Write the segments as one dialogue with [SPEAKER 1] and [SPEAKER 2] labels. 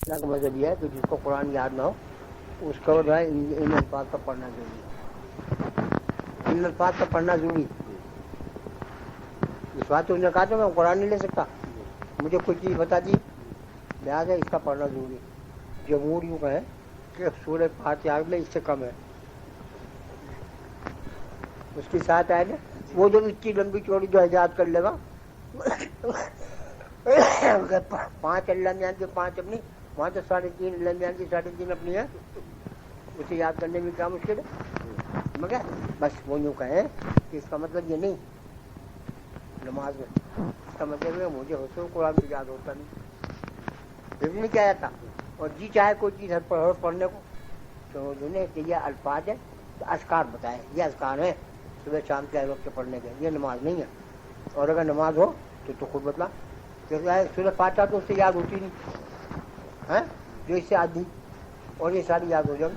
[SPEAKER 1] اللہ کا مذہب یہ ہے کہ جس کو قرآن یاد نہ ہو اس کو جو ہے ان الفاظ کا پڑھنا ضروری ہے. ان الفاظ کا پڑھنا ضروری ہے. اس بات تو انہوں نے کہا تھا میں قرآن نہیں لے سکتا, مجھے کوئی چیز بتا دی, لہٰذا اس کا پڑھنا ضروری ہے. جمہور یوں کہیں کہ سورہ فاتحہ میں اس سے کم ہے. اس کی ساتھ آئے نا وہ جو اتنی لمبی چوڑی جو ایجاد کر لے گا 5 اللہ میاں کی 5 اپنی, وہاں تو 3.5 اللہ میاں کی 3.5 اپنی ہے, اسے یاد کرنے میں کیا مشکل ہے. مگر بس وہ یوں کہیں کہ اس کا مطلب یہ نہیں نماز میں, اس کا مطلب ہے مجھے حسن قرآن بھی یاد ہوتا نہیں, نہیں کیا جاتا. اور جی چاہے کوئی چیز پڑھنے کو تو نے کہ یہ الفاظ ہے تو اذکار بتائے, یہ اذکار ہیں صبح شام کے وقت پڑھنے کے, یہ نماز نہیں ہے. اور اگر نماز ہو تو خود بتلا کہ سورہ فاتحہ تو اس سے یاد ہوتی نہیں ہے, جو اس سے آدھی اور یہ ساری یاد ہو جائے.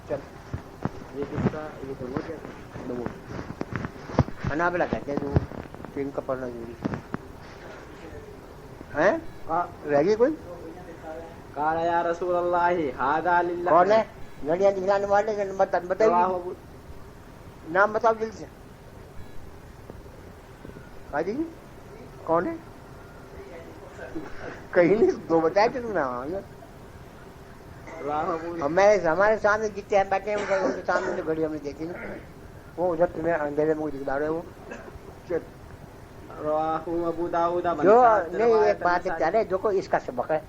[SPEAKER 1] چل یہ حنابلہ کہتے ہیں جو کہ ان کا پڑھنا ضروری ہے. رہ گئی کوئی
[SPEAKER 2] قال یا رسول اللہ ھذا للہ,
[SPEAKER 1] کون ہے گھڑیاں دکھلانے والے, بتائیے نام بتاؤ جلد سے. جی کون ہے, کہیں نہیں, 2 بتائے تھے تم نے. میں ہمارے سامنے جتنے ہیں بیٹھے ہیں ان کے سامنے جو گھڑی ہم نے دیکھی نا, وہ ادھر تمہیں اندھیرے میں دکھلا رہے ہو.
[SPEAKER 2] ابو داؤد
[SPEAKER 1] جو نہیں ایک بات کہہ رہے, دیکھو اس کا سبق ہے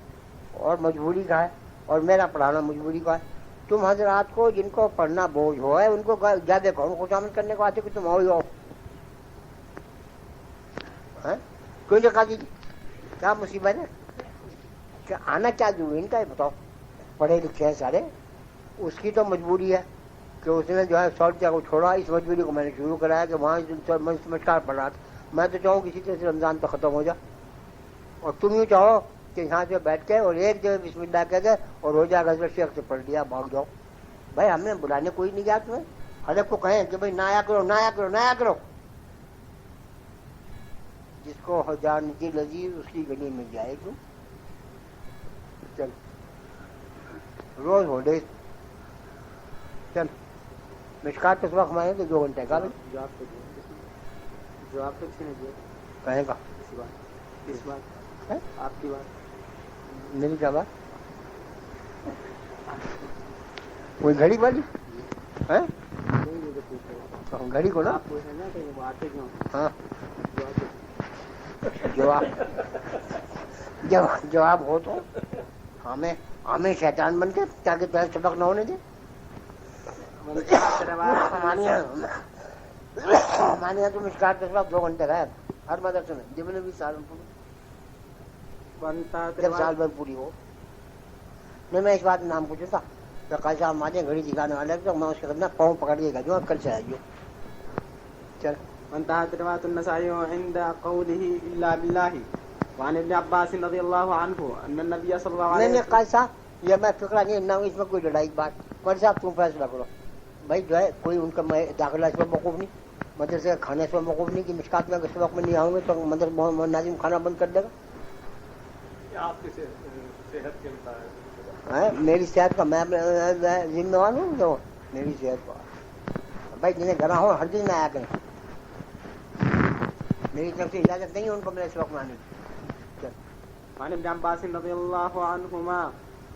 [SPEAKER 1] اور مجبوری کا ہے, اور میرا پڑھانا مجبوری کا ہے. تم حضرات کو جن کو پڑھنا بوجھ ہو ہے ان کو زیادہ کون خوشامد کرنے کو آتے کہ تم ہو کوئی جگہ دیجیے. کیا مصیبت ہے کہ آنا کیا ضروری ان کا ہے بتاؤ. پڑھے لکھے ہیں سارے, اس کی تو مجبوری ہے کہ اس نے جو ہے 100 روپیہ کو چھوڑا. اس مجبوری کو میں نے شروع کرایا کہ وہاں سمجھدار پڑھ رہا تھا. میں تو چاہوں کسی طرح سے رمضان تو ختم ہو جائے, اور تم یوں چاہو کہ یہاں سے بیٹھ کے اور ایک جگہ بسم اللہ کہہ کے اور روزہ حضرت شیخ سے پڑھ لیا بھاگ جاؤ. بھائی ہم نے بلانے کوئی نہیں گیا تمہیں, ہر ایک کو کہیں کہ بھائی نایا کرو نایا کرو نایا کرو. جس کو جانتی لذیذ اس کی گلی میں جائے گی. چل روز ہو ڈے چل مشکات اس وقت مائیں تو 2 گھنٹے کا
[SPEAKER 2] جو آپ
[SPEAKER 1] کہیں گا
[SPEAKER 2] کس بات آپ کی بات
[SPEAKER 1] میری کیا بات, کوئی گھڑی والی ہے گھڑی کو نا. ہاں جواب ہو تو ہمیں شیطان بن کے تاکہ تیرا سبق نہ ہونے دے. ہمارے یہاں تو مشکات کے وقت 2 گھنٹے رہے ہر مدرسے میں, جب نے بھی سال بھر پوری ہو. نہیں میں اس بات میں نام پوچھا تھا تو کل صاحب ہمارے گھڑی دکھانے والے تو میں اس کے کتنا پاؤں پکڑیے گا جو کل سے آئیے. چل
[SPEAKER 2] وانتهت رواية النسائي عند قوله إلا بالله وعن ابن عباس رضي الله عنه أن النبي صلى الله عليه وسلم.
[SPEAKER 1] نہیں قاضی صاحب یہ میں فکرہ نہیں نہ اس میں کوئی لڑائی بات. قاضی صاحب تم فیصلہ کرو بھائی, جو ہے کوئی ان کا داخلہ اس میں موقوف نہیں, مدرسے کا کھانا اس میں موقوف نہیں کہ مشکات میں اس وقت میں نہیں آؤں گے تو مدرسہ محمد ناظم کھانا بند کر دے گا.
[SPEAKER 3] آپ کی صحت کے مطابق
[SPEAKER 1] ہے میری صحت کا میں ذمہ دار ہوں جو میری صحت کا بھائی جنہیں گھر ہو ہر دن میں آیا کریں. میری طرف سے اجازت نہیں ہے ان کو میرے اس وقت میں آنے کی.
[SPEAKER 2] وعن ابن عباس رضي الله عنهما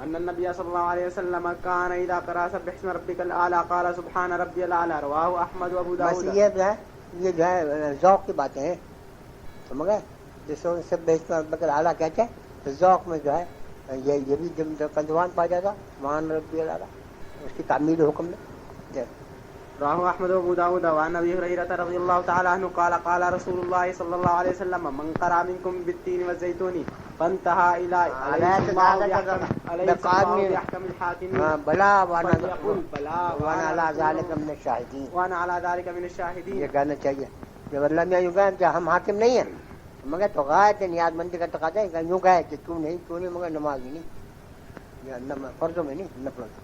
[SPEAKER 2] أن النبي صلى الله عليه وسلم كان إذا قرأ سبح اسم ربك الأعلى قال سبحان ربي الأعلى. رواه أحمد وأبو داود.
[SPEAKER 1] بس یہ جو ہے ذوق کی باتیں ہیں سمجھ گئے, جس کو سب اسم ربک الأعلى کہتے ہیں تو ذوق میں جو ہے یہ بھی جب کنزوان پا جاتا سبحان ربی الأعلى اس کی تعمیل حکم میں.
[SPEAKER 2] رواه أحمد وأبو داود. وعن أبي هريرة رضي الله تعالى عنه قال قال رسول الله صلى الله عليه وسلم من قرأ منكم بالتين والزيتون فانتهى إلى عليه الله يحكم الحاكمين
[SPEAKER 1] بلا
[SPEAKER 2] فليقل بلا
[SPEAKER 1] وانا على ذلك من الشاهدين.
[SPEAKER 2] وانا على ذلك من الشاهدين.
[SPEAKER 1] یہ کہنا چاہیے جب اللہ میں یوں کہیں کہ ہم حاکم نہیں ہیں مگر تو غایت نیاز مندی کا تقاضا ہے کہ یوں کہے کہ کیوں نہیں مگر نماز بھی نہیں, یا فرضوں میں نہیں نفلوں میں.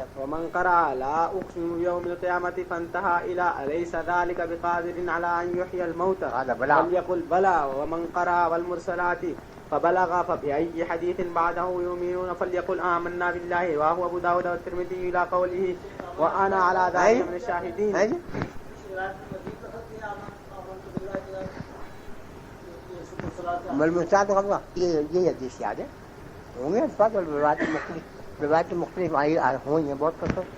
[SPEAKER 2] ومن قرأ لا أقسم بيوم القيامة فانتهى إلى أليس ذلك بقادر على أن يحيي الموتى فليقل بلى. ومن قرأ والمرسلات فبلغ فبأي حديث بعده يؤمنون فليقل آمنا بالله. رواه أبو داود والترمذي إلى قوله وأنا على ذلك من الشاهدين.
[SPEAKER 1] ملموسات خبر یہ حدیث یاد ہے ہوں گے الفاظ اور روایت مختلف ہوئی ہیں بہت پسند.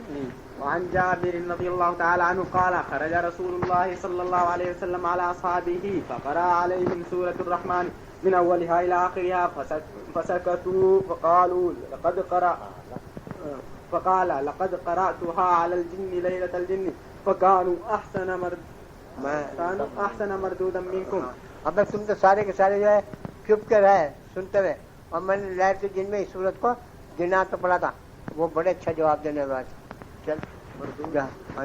[SPEAKER 2] وعن جابر رضي الله تعالى عنه قال خرج رسول الله صلى الله عليه وسلم على أصحابه فقرأ عليهم سورة الرحمن من أولها إلى آخرها فسكتوا فقال لقد قرأتها على الجن ليلة الجن فكانوا أحسن مردودا منكم.
[SPEAKER 1] اب تم تو سارے کے سارے جو ہے چپ کے رہے سنتے ہوئے اور میں نے لہر کے جن میں اس صورت کو گنا تو پڑا تھا وہ بڑے اچھا جواب دینے والے. چل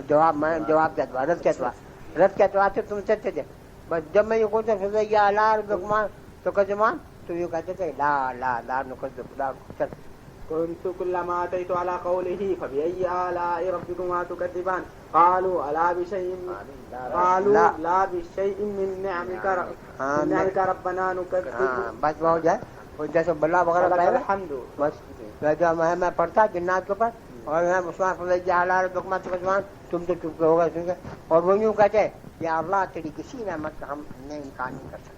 [SPEAKER 1] جواب میں جواب کیا تھا رد کیا تو تم سے تھے بس جب میں یہ کہتا یا لار بکمان تو کجمان تو یہ کہتے تھے لا لا لا نقص خدا چل.
[SPEAKER 2] كنت كلما أتيت على قوله فبأي آلاء ربكما تكذبان قالوا لا بشيء من نعمك ربنا نكذب.
[SPEAKER 1] بس ہو جائے جیسے بلا وغیرہ
[SPEAKER 2] الحمد
[SPEAKER 1] بس جو میں پڑھتا جنات کے اوپر اور میں مسلمان تم تو چپ ہوگا سن کے اور وہ یوں کہتے ہیں یا اللہ تیری کسی نعمت کا ہم نے انکار نہیں کر سکتے.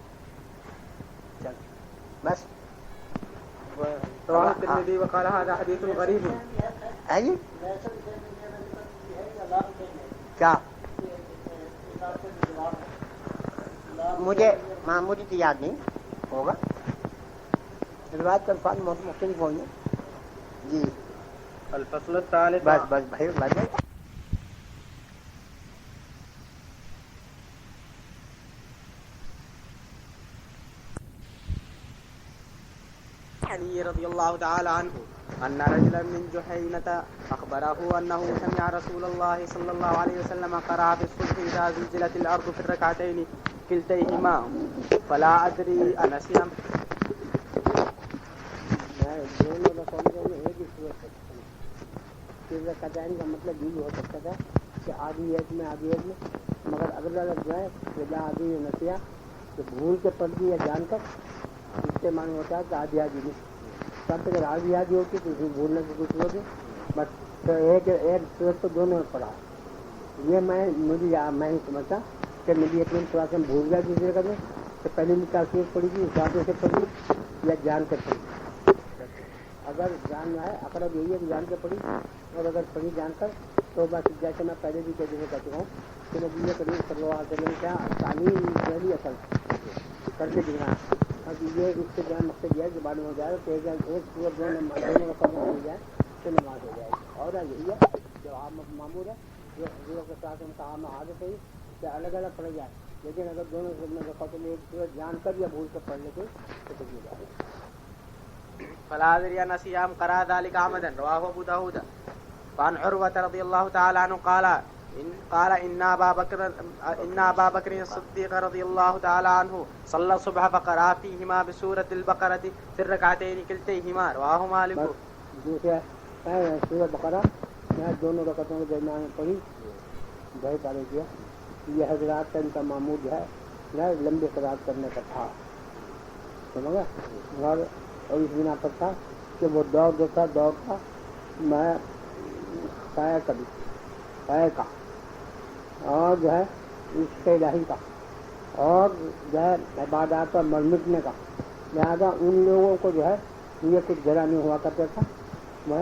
[SPEAKER 1] چل بس
[SPEAKER 2] رواه الترمذي وقال هذا حديث غريب.
[SPEAKER 1] ہے جی کیا مجھے تو یاد نہیں ہوگا روایت کا الفاظ مختلف ہوں گے جی.
[SPEAKER 2] الفصل الثالث
[SPEAKER 1] بس بھائی
[SPEAKER 2] علي رضي الله تعالى عنه أن رجلا من جحينة أخبره أنه سمع رسول الله صلى الله عليه وسلم قرأ في الصبح إذا زلزلت الأرض في الركعتين كلتيهما فلا أدري أنسي أم
[SPEAKER 1] کا مطلب یہ ہو سکتا تھا کہ آدھی ایک میں مگر اگلا لفظ جو ہے آدھی نسیہ کہ بھول کے پڑھ دی یا جان کر اس سے معنی ہوتا ہے کہ آدھی نہیں سب اگر آدھی ہوتی تو اس میں بھولنے کی کچھ ہوتی بس ایک صورت تو دونوں میں پڑھا. یہ میں ہی سمجھتا کہ میری ایک تھوڑا سا بھول گیا دوسرے کا تو پہلے میں کیا صورت پڑی تھی اس سے پڑھی یا جان کر پڑھی. اگر جان ہے اقرب یہی ہے کہ جان کے پڑھی اور اگر پڑھی جان کر تو بس جیسے میں پہلے بھی کہہ چکا ہوں کہ نبی کریم صلی اللہ علیہ وسلم کیا تعلیم پہلی اصل کر کے دکھنا. اب یہ اس سے جان مقصد یہ ہے کہ بعد میں ہو جائے تو ایک صورت دونوں رقم ہو جائے تو نماز ہو جائے گی. اور یہی ہے جو عام معمول ہے جو حضور کے ساتھ عام عادت ہے کہ الگ الگ پڑھ جائے لیکن اگر دونوں رقم ایک صورت جان کر یا بھول کر پڑھ لیتے تو کچھ ہو جائے گا.
[SPEAKER 2] فلا أدري أن صيام قرأ ذلك عمدا. رواه أبو داود. وعن عروة رضي الله تعالى عنه قال إن أبا بكر الصديق رضي الله تعالى عنه صلى الصبح فقرأ فيهما بسورة البقرة في الركعتين كلتيهما. رواه مالك.
[SPEAKER 1] دوسرا سورة بقرہ میں دونوں رکعتوں کے درمیان پڑھی بھائی پارے کیا. یہ حضرات کا ان کا معمول جو ہے لمبے قرأت کرنے کا تھا سمجھا اور اس بنا پر تھا کہ وہ دوڑ کا میں پائے کا اور جو ہے اس کے الہی کا اور جو ہے عبادات پر مرمٹنے کا. لہٰذا ان لوگوں کو جو ہے یہ کچھ ذرا نہیں ہوا کرتا تھا وہ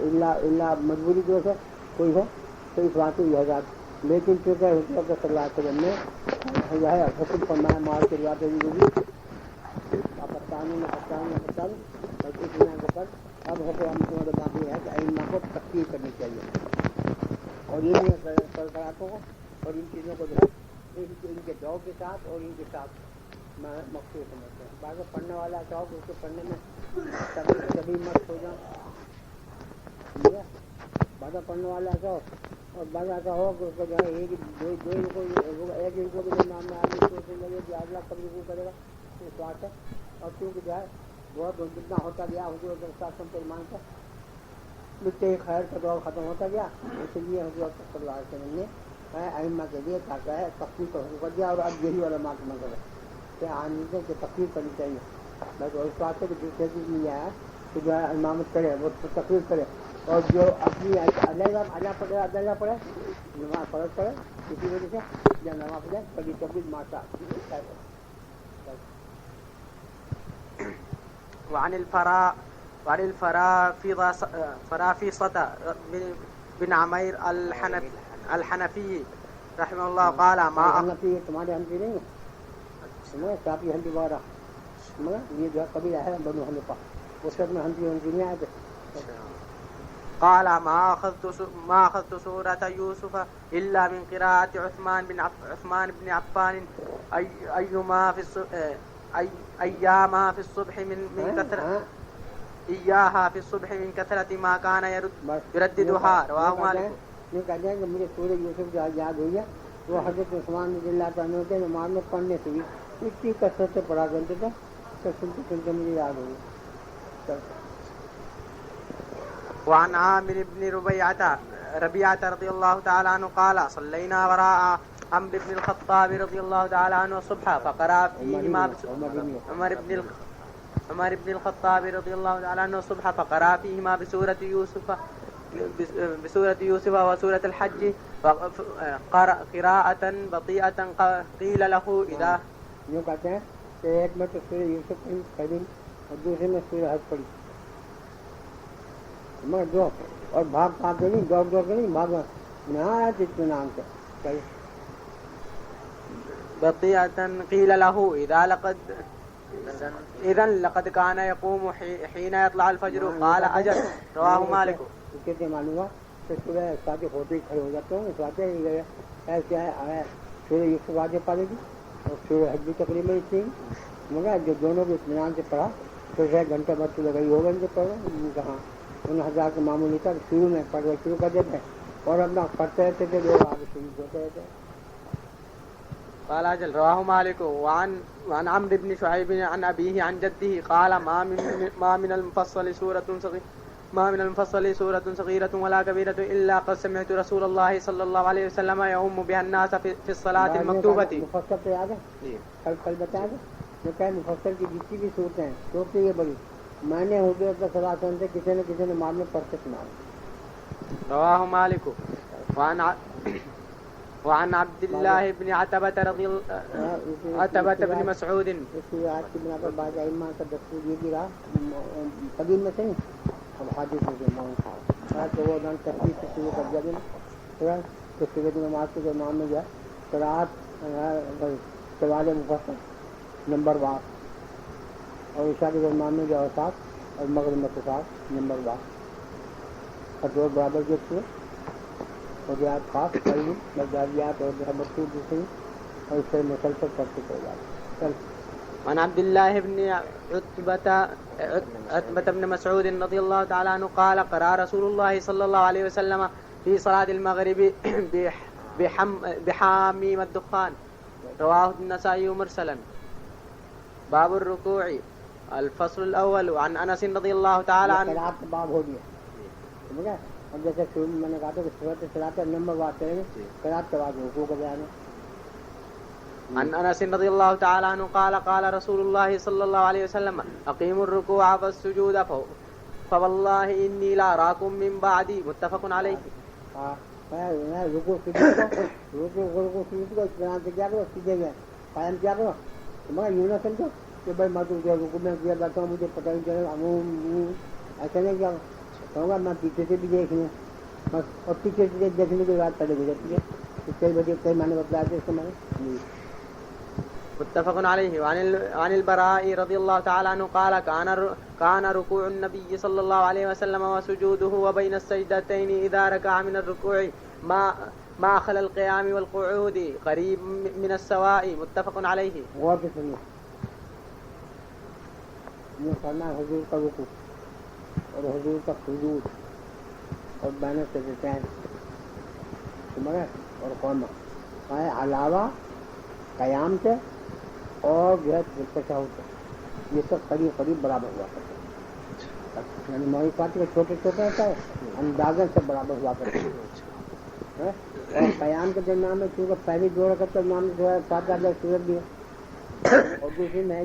[SPEAKER 1] اللہ مجبوری جو ہے کوئی ہو تو اس بات یہ حضرات. لیکن چونکہ حضرت صلی اللہ علیہ وسلم نے جو ہے حکم فرمایا مال کے روایت اب حکومت باقی ہے کہ ائمہ کو تقسیم کرنی چاہیے اور یہ سرکاروں کو اور ان چیزوں کو جو ہے ان کے ذوق کے ساتھ اور ان کے ساتھ میں مخصوص سمجھتا ہوں. بعض پڑھنے والا شوق اس کو پڑھنے میں کبھی مست ہو جاؤں بعض پڑھنے والا شوق اور بعض ایسا ہو کہ اس کو جو ہے ایک کو بھی نام میں آدمی سوچنے لگے کہ اگلا کب رکوع کرے گا اس بات ہے. اور کیونکہ جو ہے بہت جتنا ہوتا گیا حضور کے ساتھ پر ایمان کا مجھے خیر کا دور ختم ہوتا گیا اس لیے حضور صلی اللہ علیہ وسلم نے ائمہ کے لیے تاکہ تقسیم کا حکم کر دیا. اور اب یہی علماء کا مذہب ہے کہ آنندوں کی تقسیم کرنی چاہیے بس اور اس بات سے دوسرے چیز نہیں آیا کہ جو ہے امامت کرے وہ تقریر کرے اور جو اپنی اللہ پڑھے نماز فرض پڑھے اسی وجہ سے یا نماز پڑھے کبھی کبھی ماتا
[SPEAKER 2] وعن الفرافصة بن عمير الحنفي رحمه الله قال ما
[SPEAKER 1] حنفی تمہارے حنفی نہیں ہے شافعی حنفی وغیرہ یہ جو ہے قبیلہ ہے بنو حنیفہ اس میں حنفی نہیں آئے تھے
[SPEAKER 2] قال ما أخذت سورة يوسف إلا من قراءة عثمان بن عفان أيما في الصبح من كثرة إياها في الصبح من كثرة ما كان يرددها رواه مالك.
[SPEAKER 1] یہ کہتے ہیں کہ مجھے سورہ یوسف جو یاد ہوئی ہے وہ حضرت عثمان رضی اللہ عنہ کے نماز میں پڑھنے سے بھی اتنی کثرت سے پڑھا کرتے تھے تو سنتے سنتے مجھے یاد ہوئی.
[SPEAKER 2] وعن عامر بن ربيعة رضي الله تعالى عنه قال صلينا وراء عمرو بن الخطاب رضي الله تعالى عنه الصبح فقرأ فيهما عمر بن الخطاب رضي الله تعالى عنه الصبح فقرأ فيهما بسورة يوسف وسورة الحج قراءة بطيئة قيل له إذا
[SPEAKER 1] یوں کہتے ہیں کہ ایک میں تو سورہ یوسف پڑھی پہلی اور دوسرے میں سورہ حج پڑھی مگر دو اور بھاگ پاگ کے نہیں دوڑ کے نہیں بھاگ نہایت اطمینان سے
[SPEAKER 2] بطيئة قيل له إذا لقد كان يقوم حين يطلع الفجر قال أجل رواه مالك.
[SPEAKER 1] کہتے معلوم ہوا کہ سورہ فاتح ہوتے ہی کھڑے ہو جاتے ہوں فاتح ایسے ہے سورہ یوسف واجب پڑھے گی اور سورہ حج بھی تقریباً اتنی مگر جو دونوں کو اطمینان سے پڑھا تو 1 گھنٹے بعد تو لگائی ہوگا ان کو پڑھا کہاں ان ہزار کے معمولی تھا شروع میں پڑھنا شروع کر دیتے اور اپنا پڑھتے رہتے تھے لوگ آگے شروع ہوتے رہتے.
[SPEAKER 2] قال أجل رواه مالك. وعن عمرو بن شعيب عن أبيه عن جده قال ما من المفصل سورة صغيرة ولا كبيرة إلا قد سمعت رسول الله صلى الله عليه وسلم يؤم بها الناس في الصلاة المكتوبة.
[SPEAKER 1] مفصل تو یاد ہے کل بتایا تھا جو کہ مفصل کی جتنی بھی صورتیں ہیں صورتیں یہ بڑی میں نے حضور صلی اللہ علیہ وسلم سے کسی نہ کسی نے مار میں پڑھ کے سنا.
[SPEAKER 2] رواه مالك. وعن عبد الله بن عتبة بن مسعود
[SPEAKER 1] اس کی آج کی بنا پر بعض ائمہ کا دستور یہ بھی رہا قدیم میں سے نہیں اب حادث میں سے مون تھا کہ وہ دن تفصیل سے شروع کر دیا گیا تو صبح نماز کے امام میں جو ہے قرأت سوال مفصل نمبر بار اور عشاء کے امام میں جو اوساط اور مغرب میں اوساط نمبر بار اور دو برابر کے تھے اور دیہات خاص پڑھی مجالیات اور مکتوب دوسری اور اس سے مسلسل کرتے چل جاتے.
[SPEAKER 2] عن عبد الله بن عتبة بن مسعود رضي الله تعالى عنه قال قرأ رسول الله صلى الله عليه وسلم في صلاة المغرب بحاميم الدخان رواه النسائي مرسلا. باب الركوع الفصل الأول. عن أنس رضي الله تعالى عنه
[SPEAKER 1] باب ہو گیا اب جیسے شروع میں نے کہا تھا کہ صورت صلاۃ نمبر بات کریں گے قرأت کے بعد رکوع کا بیان ہے.
[SPEAKER 2] عن انس رضي الله تعالى عنه قال قال رسول الله صلى الله عليه وسلم اقيموا الركوع والسجود فوالله اني لا اراكم من بعدي متفق عليه.
[SPEAKER 1] رکوع سجود کو اطمینان سے کیا کرو سیدھے میں قائم کیا کرو مگر یوں نہ سمجھو کہ بھائی میں تو رکوع میں کیا جاتا ہوں مجھے پتہ نہیں چلے ایسا نہیں کیا کہوں میں پیچھے سے بھی دیکھ لوں بس اور پیچھے سے دیکھنے کے بعد پہلے گزرتی ہے کئی بجے کئی میں نے بتلایا تھا اس کو میں نے.
[SPEAKER 2] متفق عليه. عن البراء رضي الله تعالى عنه قال كان ركوع النبي صلى الله عليه وسلم وسجوده وبين السجدتين إذا ركع من الركوع ما خلا القيام والقعود قريب من السواء متفق عليه.
[SPEAKER 1] غور سے سنیے یہ فرنا حضور کا رکوع اور حضور کا سجود اور بین السجدتین اور قوم علاوہ قیام سے اور جو ہے تشہد سے یہ سب قریب قریب برابر ہوا کرتے ہیں یعنی موئی فاتح کے چھوٹے چھوٹے ہوتا ہے اندازن سے برابر ہوا کرتے ہیں. اور قیام کے درمیان میں چونکہ پہلی دو رکعت کے نام جو ہے 7 سورت بھی ہے اور دوسری میں ہے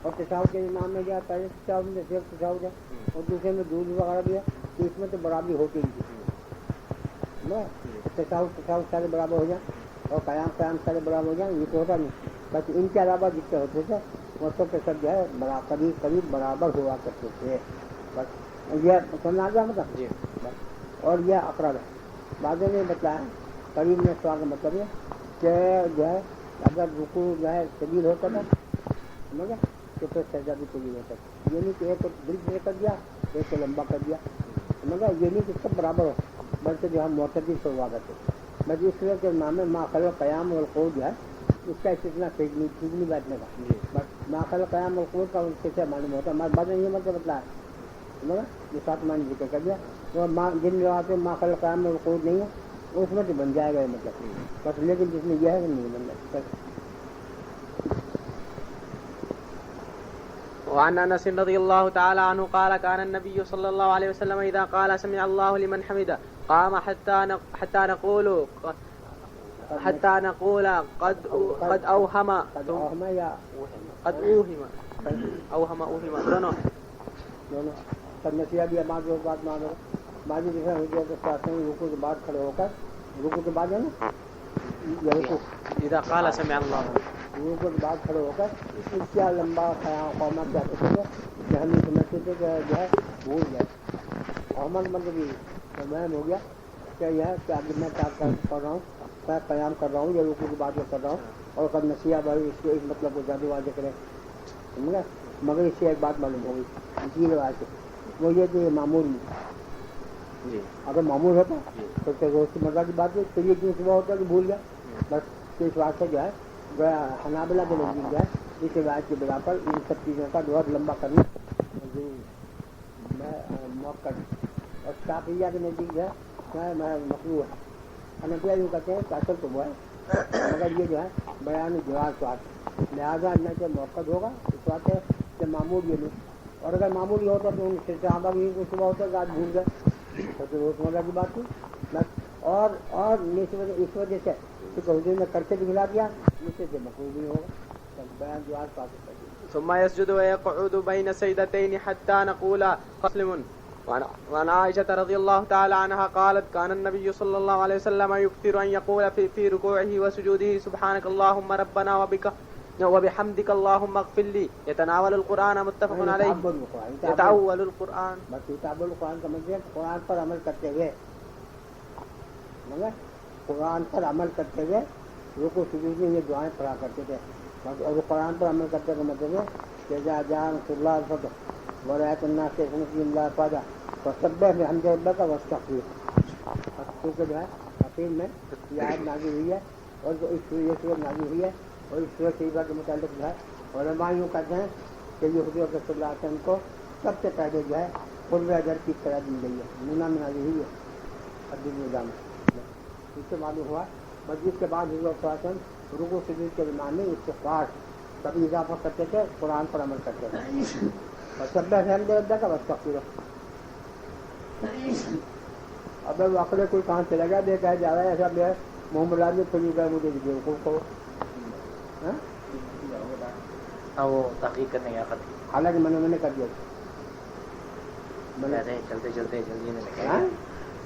[SPEAKER 1] اور تشہد کے امام میں کیا پہلے تشہد میں صرف تشہد ہے اور دوسرے میں دودھ وغیرہ بھی ہے تو اس میں تو برابری ہوتی نہیں تشہد سارے برابر ہو جائیں اور قیام سارے برابر ہو جائیں یہ تو ہوتا نہیں بس ان کے علاوہ جتنے ہوتے تھے وہ سب کے سب جو ہے قریب برابر ہوا کرتے تھے بس یہ سمجھا گیا مطلب
[SPEAKER 2] جی
[SPEAKER 1] بس اور یہ اقرب ہے بعضوں نے بتایا قریب میں سوال کا مطلب ہے کہ جو ہے اگر رکوع جو ہے طویل ہوتا تھا سمجھا تو پھر سجدہ بھی طویل ہوتا تھا یہ نہیں کہ ایک کو برج کر دیا ایک کو لمبا کر دیا سمجھا یہ نہیں کہ سب برابر ہو بلکہ جو ہم معتدل سے ہوا کرتے بس اس لیے کہ امام ماخل قیام اور القعود جو ہے اس کا اتنا ٹھیک نہیں بیٹھنے کا بس ماخل قیام القعود کا کیسے معلوم ہوتا ہے بعد میں یہ مطلب بتلا ہے سمجھا جو سات مان ذکر کر دیا وہ جن روایتوں میں ماخل قیام القعود نہیں ہے اس میں تو بن جائے گا یہ مطلب بس لیکن جس میں یہ ہے نہیں بن جائے
[SPEAKER 2] وعن انس رضي الله تعالى عنه قال كان النبي صلى الله عليه وسلم اذا قال سمع الله لمن حمده قام حتى نقول قد اوهم دونوں
[SPEAKER 1] سب نصیحت دیا بات مانو بعض جیسا ہو گیا تو رکوع کے بعد کھڑے ہو کر رکوع کے بعد ہے نا
[SPEAKER 2] اذا قال سمع الله
[SPEAKER 1] رکوع کے بعد کھڑے ہو کر کیا لمبا قومہ کیا کہتے تھے کہ ہم یہ سمجھتے تھے کہ جو ہے بھول جائے قومت مطلب یہ مہم ہو گیا کہ یہ ہے کہ ابھی میں کیا کر رہا ہوں کیا قیام کر رہا ہوں یا رکوع کے بعد میں کر رہا ہوں اور کب نصیحہ بھائی اس کے ایک مطلب کو زیادہ واضح کریں سمجھا مگر اس سے ایک بات معلوم ہوگی اسی روایت سے وہ یہ کہ معمول
[SPEAKER 2] جی
[SPEAKER 1] اگر معمول ہوتا تو روز کی مرضہ کی بات ہے تو یہ کیوں صبح ہوتا ہے کہ بھول گیا بس تو اس بات سے جو ہے حنابلہ کے نزدیک جو ہے اس روایت کی بنا پر ان سب چیزوں کا بہت لمبا کرنا موقع اور شافعیہ کے نزدیک جو ہے مخلوع ہے حنفیہ یوں کہتے ہیں کہ اصل تو وہ ہے مگر یہ جو ہے بیان جواز بات لہٰذا نہ کہ موقع ہوگا اس بات ہے کہ معمول یہ نہیں اور اگر معمول یہ ہوتا تو ان سے صحابہ بھی صبح ہوتا ہے آج بھول گئے تو روزمرہ کی بات تھی بس اور اس وجہ سے کہ حضور نے کر کے دکھلا دیا اس سے مقبول بھی ہوگا بیان جواز بات ہوتا ہے
[SPEAKER 2] ثم يسجد ويقعد بين السجدتين حتى نقول قسم. وعن عائشة رضي الله تعالى عنها قالت كان النبي صلى الله عليه وسلم يكثر أن يقول في ركوعه وسجوده سبحانك اللهم ربنا وبحمدك اللهم اغفر لي يتناول القرآن متفق عليه يتأول القرآن
[SPEAKER 1] بس يتأول القرآن کا مطلب قرآن پر عمل کرتے ہوئے مگر قرآن پر عمل کرتے ہوئے رکوع سجود میں یہ دعائیں پڑھا کرتے تھے اور قرآن پر عمل کرتے کا مطلب ہے کہ جان اللہ الفتح ورایت الناس سنت اللہ فاجہ وسبح بحمد ربک واستغفر کیونکہ جو ہے حفیظ میں یہ آیت نازل ہوئی ہے اور جو یہ صورت نازل ہوئی ہے اور اس صورت شریفہ کے متعلق جو ہے علماء یوں کہتے ہیں کہ یہ حضور صلی اللہ علیہ وسلم کو سب سے پہلے جو ہے قرب اجر کی طرح دی گئی ہے مونا میں نازل ہوئی ہے عبد النظام اس سے معلوم ہوا مسجد کے بعد حضور صلی اللہ علیہ وسلم رکوع سجود کے درمیان میں استغفار کبھی اضافہ کرتے تھے قرآن پر عمل کرتے تھے اور سبح بحمد ربک واستغفر. اب عقل کوئی کہاں چلا گیا بے کہا جا رہا ہے ایسا بے محمد اللہ نے کھلی گئے مجھے بیوقوف کو
[SPEAKER 4] وہ تحقیق کرنے گیا خط
[SPEAKER 1] حالانکہ میں نے کر دیا
[SPEAKER 4] چلتے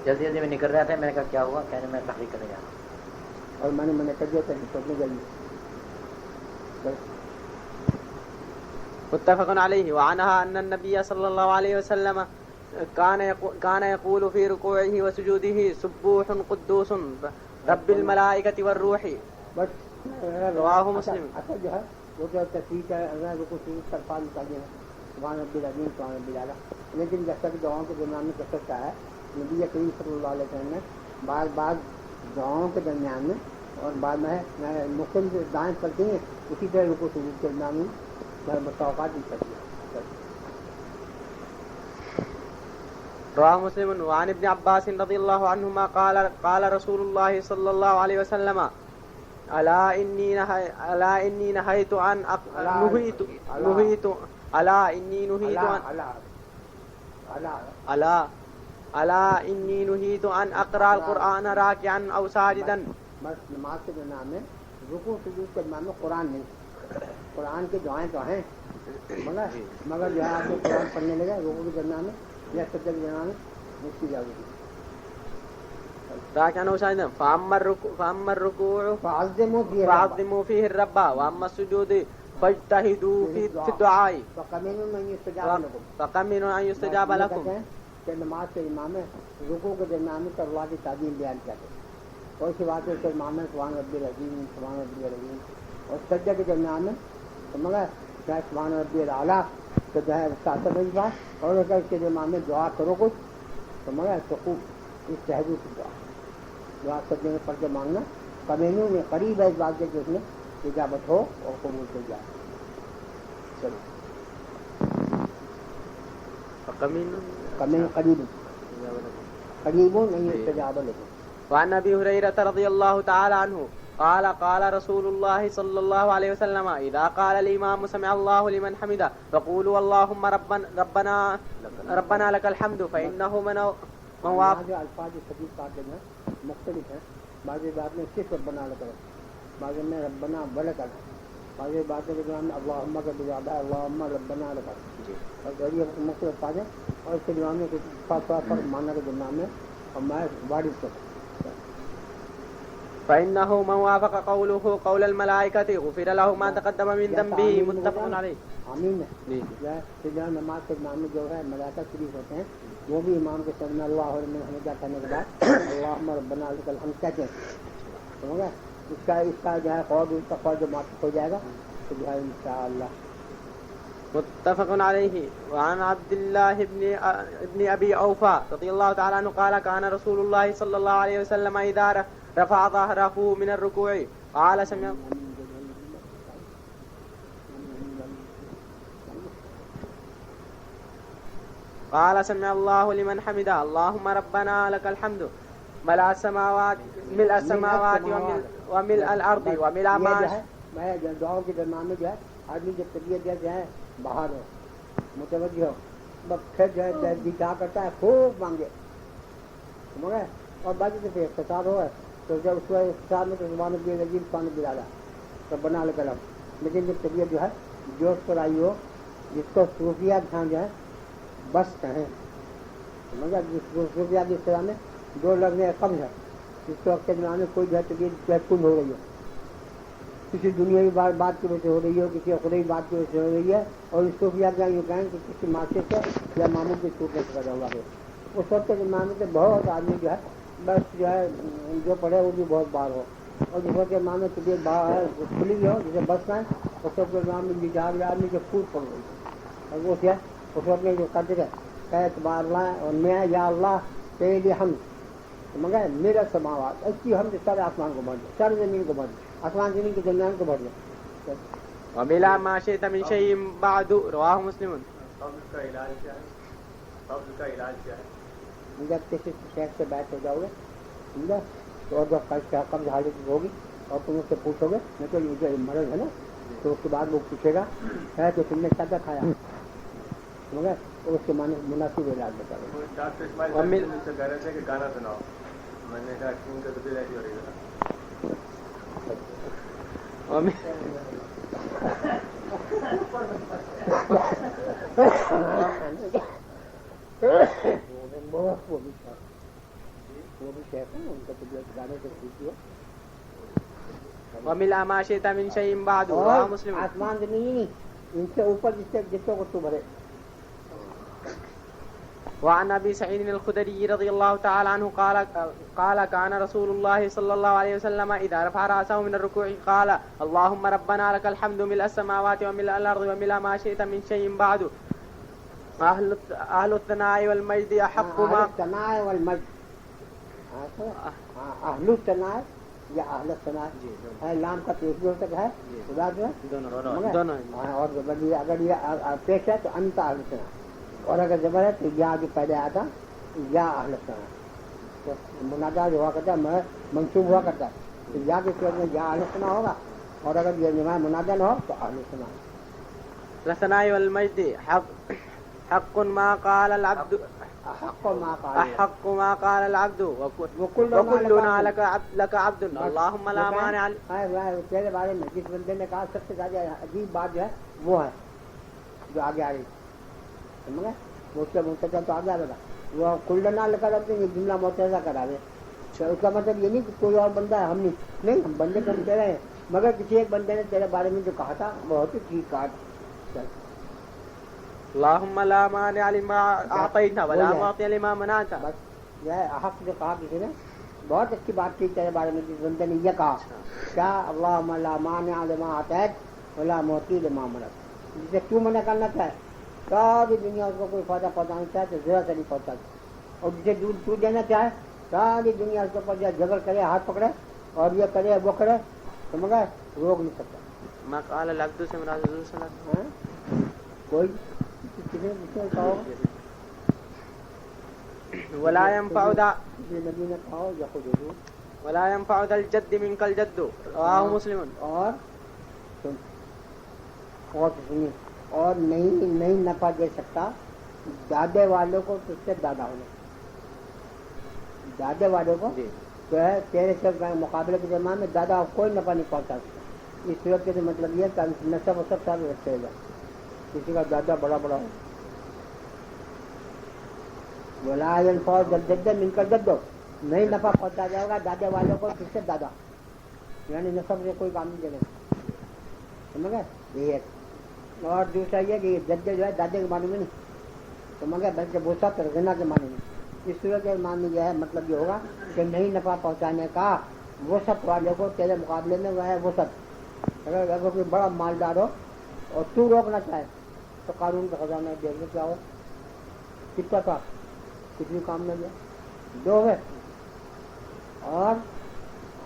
[SPEAKER 4] جلدی میں نکل رہا تھا میں نے کہا کیا ہوا کہنے میں تحقیق کرنے گیا
[SPEAKER 1] اور میں نے کر دیا تھا سوچنے جلدی.
[SPEAKER 2] متفق عليه. وعنها أن النبي صلى الله عليه وسلم كان يقول في ركوعه وسجوده سبوح قدوس رب الملائكة والروح. رواه مسلم.
[SPEAKER 1] اصل جو ہے وہ تو تصویر ہے رکوع سجود کا الفاظ نکال دیا سبحان ربی العظیم سبحان ربی الاعلیٰ لیکن جیسا کہ دعاؤں کے درمیان میں کثرت کا ہے نبی کریم صلی اللہ علیہ وسلم نے بعض دعاؤں کے درمیان میں اور بعد میں مختلف دعائیں کرتی ہیں اسی طرح رکوع سجود کے درمیان میں متوقعات بھی کرتی ہیں.
[SPEAKER 2] رواه مسلم. وعن ابن عباس رضي الله عنهما قال رسول الله صلى الله عليه وسلم ألا إني نهيت عن أقرأ القرآن راكعا أو ساجدا.
[SPEAKER 1] بس نماز کے درمیان میں رکوع سجود کے درمیان میں قرآن نہیں قرآن کی دعائیں تو ہیں مگر جو ہے آپ کو قرآن پڑھنے لگے رکوع کے درمیان میں یا سجدے کے درمیان میں اس کی اجازت ہے.
[SPEAKER 2] راكعا وساجدا فأما الركوع
[SPEAKER 1] فعظموا فيه
[SPEAKER 2] فعظموا فيه الرب وأما السجود فاجتهدوا في الدعاء
[SPEAKER 1] فقمنوا من يستجاب لكم.
[SPEAKER 2] فقمنوا أن يستجاب لكم.
[SPEAKER 1] کہ نماز کے امام ہے رکوع کے درمیان میں اللہ کی تعظیم بیان کیا ہے اور اسی بات سے امام ہے سبحان ربی العظیم سبحان ربی العظیم اور سجدے کے درمیان میں مگر چاہے سبحان ربی الاعلیٰ تو جو ہے ساتھ بڑی بات اور اگر اس کے درمیان میں دعا کرو کچھ تو مگر تو خوب اس تہذیب کی دعا سجدے میں پڑھ کے مانگنا کمینوں میں قریب ہے اس بات کے کہ اس میں اجابت ہو اور قبول ہو جائے. چلو کمین قریب نہیں استجاب لكم.
[SPEAKER 2] وعن ابي هريره رضي الله تعالى عنه قال قال رسول الله صلى الله عليه وسلم اذا قال الامام سمع الله لمن حمده فقولوا اللهم ربنا لك الحمد فانه من
[SPEAKER 1] جو الفاظ حدیث پاک میں مختلف ہیں. بعض بات میں صرف ربنا لك بعض میں ربنا ولك بعض بات میں اللهم کا بجادا اللهم ربنا لك اور غریب مختلف الفاظ ہیں اور اس کے جواب میں کچھ پر معنی کے درمیان میں اور میں وارث کو
[SPEAKER 2] فإنه من وافق قوله قول الملائكة غفر له ما تقدم من ذنبه متفق عليه.
[SPEAKER 1] آمین ہے. جو نماز کے امام میں جو ہے ملائکہ شریف ہوتے ہیں وہ بھی امام کے سامنے اللہ لمن حمدہ کہنے کے بعد اللہم ربنا لک الحمد کہتے ہیں. سمجھ گئے اس کا جو ہے قول اس کا قول جو معطوف ہو جائے گا تو جو ہے انشاءاللہ.
[SPEAKER 2] متفق عليه. وعن عبد الله ابن ابي اوفى رضي الله تعالى عنه قال كان رسول الله صلى الله عليه وسلم اذا رفع ظهره من الركوع قال سمع الله لمن حمده اللهم ربنا لك الحمد ملء السماوات وملء الارض وملء ما
[SPEAKER 1] میں دعاؤں کے درمیان میں جو ہے آدمی جب طبیعت جو ہے باہر ہو متوجہ ہو بس پھر جو ہے کیا کرتا ہے خوب مانگے مگر اور باقی تو اقتصاد ہو ہے تو جب اس کو اقتصاد میں تو زبان بھی عجیب پانی دلالا تو بنا لے کر لیکن جب طبیعت جو ہے جوش پر آئی ہو جس کو صوفیہ دھیان جو ہے بس کہیں مگر جس صوفیہ کی اصطلاح میں دو لفظ قبض ہے جس کو وقت کے زمانے میں کوئی جو ہے طبیعت کن ہو رہی ہے کسی دنیاوی بات کی وجہ سے ہو رہی ہے کسی خدائی بات کی وجہ سے ہو رہی ہے اور اس کو بھی آپ یوں کہیں کہ کسی معاشرے سے یا معمول کی چھوٹنے سے پیدا ہوا ہے اس وقت کے زمانے سے بہت آدمی جو ہے بس جو ہے جو پڑھے وہ بھی بہت بار ہو اور جس وقت کے زمانے میں طبیعت باہر کھلی ہو جسے بس نہ ہے اس وقت کے زمانے میں بجار آدمی کے پھوٹ پڑ گئی اور وہ کیا اس وقت میں جو قدر ہے کہ اعتبار اللہ اور میں یا اللہ تیرے لیے ہم مگر میرا سماوات اچھی ہم سارے آسمان کو بھر دیں سارے زمین کو بھر دیں آسمان زمین کے درمیان کو بھر دیں.
[SPEAKER 2] وملا ما شئت من شيء بعد رواه مسلم.
[SPEAKER 3] قبض کا علاج کیا ہے؟ قبض کا علاج کیا ہے؟
[SPEAKER 1] جب کسی شیخ سے بیٹھ ہو جاؤ گے سمجھا تو اور جب قبض حالت ہوگی اور تم اس سے پوچھو گے نہیں تو یہ جو مرض ہے نا تو اس کے بعد وہ پوچھے گا ہے تو تم نے کیا کیا کھایا مگر تو اس کے معنی مناسب علاج بتا دو.
[SPEAKER 3] ڈاکٹر اسماعیل سے کہہ رہے تھے کہ گانا سناؤ. میں نے کہا کیوں کہ طبیعت ایسی ہو رہی ہے.
[SPEAKER 1] وہ بھی شیخ ہے ان کا طبیعت گانے سے ٹھیک ہے.
[SPEAKER 2] وملا ما شئت من شيء بعد رواه مسلم.
[SPEAKER 1] آسمان زمین ان سے اوپر جس کو تو بھرے.
[SPEAKER 2] وعن ابي سعيد الخدري رضي الله تعالى عنه قال كان رسول الله صلى الله عليه وسلم اذا رفع راسه من الركوع قال اللهم ربنا لك الحمد ملء السماوات وملء الارض وملء ما شئت من شيء بعد اهل الثناء والمجد احق ما
[SPEAKER 1] الثناء والمجد اهل الثناء یا اهل الثناء ہے لام کا پیش بھی ہو سکتا ہے خدا جو ہے دونوں اور اگر یہ پیش ہے تو انت اهل الثناء اور اگر زبر ہے تو یا جو پہلے آیا تھا یا اہل الثناء تو منادا جو ہوا کرتا ہے منصوب ہوا کرتا ہے تو یا کے صورت میں یا اہل الثناء ہوگا اور اگر یہ منادا نہ ہو تو اہل الثناء.
[SPEAKER 2] الثناء والمجد حق ما قال العبد
[SPEAKER 1] احق
[SPEAKER 2] ما قال العبد وكلنا لك عبد اللهم لا مانع.
[SPEAKER 1] تیرے بارے میں جس بندے نے کہا سب سے زیادہ عجیب بات جو ہے وہ ہے جو آگے آ رہی سمجھ گئے وہ اس کا منتظر تو آگے آ رہا وہ کلڈنا لگا رکھتے ہیں جملہ متحدہ کرا دے اس کا مطلب یہ نہیں کہ کوئی اور بندہ ہے ہم نہیں ہم بندے کم کہہ رہے ہیں مگر کسی ایک بندے نے تیرے بارے میں جو کہا تھا بہت ہی ٹھیک کہا چل
[SPEAKER 2] اللهم لا مانع لما اعطيت ولا معطي لما منعت.
[SPEAKER 1] بس یہ ہے حق جو کہا کسی نے بہت اچھی بات کی تیرے بارے میں جس بندے نے یہ کہا کیا اللہم لا مانع لما اعطیت ولا معطی لما منعت جسے کیوں منع کرنا چاہے ساری دنیا اس کو کوئی فائدہ پہنچانا چاہے تو ضرورت سے نہیں پہنچا اور جسے دودھ تو دینا چاہے ساری دنیا اس کے اوپر جھگڑ کرے ہاتھ پکڑے اور یہ کرے وہ کرے تو مگر روک نہیں سکتا.
[SPEAKER 2] ما قال العبد سے مراد حضور صلی اللہ علیہ وسلم
[SPEAKER 1] کوئی کسی نے کہا
[SPEAKER 2] ولا ينفع ذا
[SPEAKER 1] نبی نے کہا یا خود حضور
[SPEAKER 2] ولا ينفع ذا الجد منك الجد رواه مسلم.
[SPEAKER 1] اور سنیے اور نہیں نفع دے سکتا دادے والوں کو تجھ سے دادا ہونے دادے والوں کو جو ہے تیرے سے مقابلے کے زمانے میں دادا کوئی نفع نہیں پہنچا سکتا. اس صورت کے مطلب یہ کہ نسب و سب سب رکھتے گا کسی کا دادا بڑا بڑا ہو ولا ينفع جد من کر جدو نہیں نفع پہنچا جائے گا دادے والوں کو کس سے دادا یعنی نسب سے کوئی کام نہیں دے گا سمجھ گئے یہ ہے. اور دوسرا یہ کہ جد جو ہے دادے کے معنی میں نہیں سمجھ گئے بلکہ بوسا تو غنا کے معنی میں. اس صورت کے معنی یہ ہے مطلب یہ ہوگا کہ نہیں نفع پہنچانے کا وسط والے کو تیرے مقابلے میں وہ ہے وسط اگر کوئی بڑا مالدار ہو اور تو روکنا چاہے تو قانون کا خزانہ دیکھ لو کیا ہو کتنا کا کتنی کام میں گیا دو ہے. اور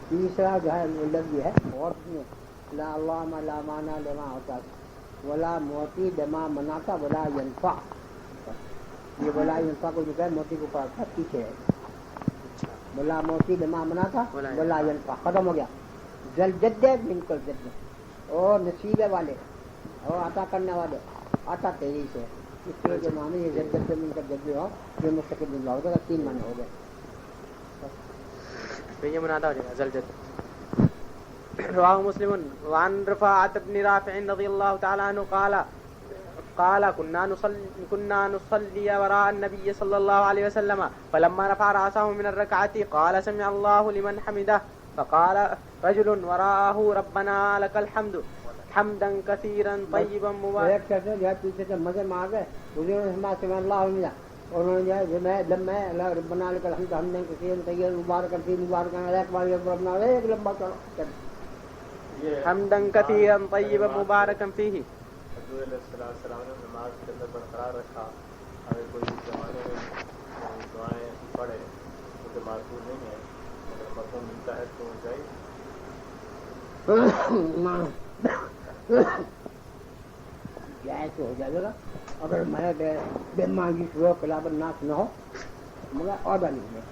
[SPEAKER 1] تیسرا جو ہے لفظ یہ ہے اور لا اللہم لا مانع لما اعطیت ولا معطی لما منعت ولا ينفع یہ ولا ينفع کو جو ہے موتی کو پڑھا تھا پیچھے ہے ولا معطی لما منعت ولا ينفع ختم ہو گیا. ذل جد من کل جد اور نصیبے والے اور عطا کرنے والے عطا تیری سے اس طرح کے معنی یہ ذل جد من کل جد ہو یہ مستقل جملہ ہو گیا تین معنی ہو گئے.
[SPEAKER 2] یہ منادہ ہو جائے گا زلجد. رواه مسلم وعن رفاعة بن رافع رضي الله تعالى عنه قال كنا نصلي وراء النبي صلى الله عليه وسلم فلما رفع رأسه من الركعة قال سمع الله لمن حمده فقال رجل وراءه ربنا لك الحمد حمدا كثيرا طيبا مباركا.
[SPEAKER 1] پیچھے سے مزے میں آ گئے سمع اللہ علیہ اور انہوں نے جو ہے لمبا ہے ربنا لك الحمد حمدا كثيرا طيبا مباركا ایک بار ربنا ایک لمبا چڑھا
[SPEAKER 2] حمدا كثيرا طيبا مباركا فيه.
[SPEAKER 3] حضور علیہ السلام نے نماز کے اندر برقرار رکھا اگر کوئی زمانے میں دعائیں پڑھے تو معذور نہیں ہے اگر موقع ملتا ہے تو جائے
[SPEAKER 1] جائز ہو جائے گا اگر میں بے مانگی شروع خلاف الناس نہ ہو مگر عہدہ نہیں ہے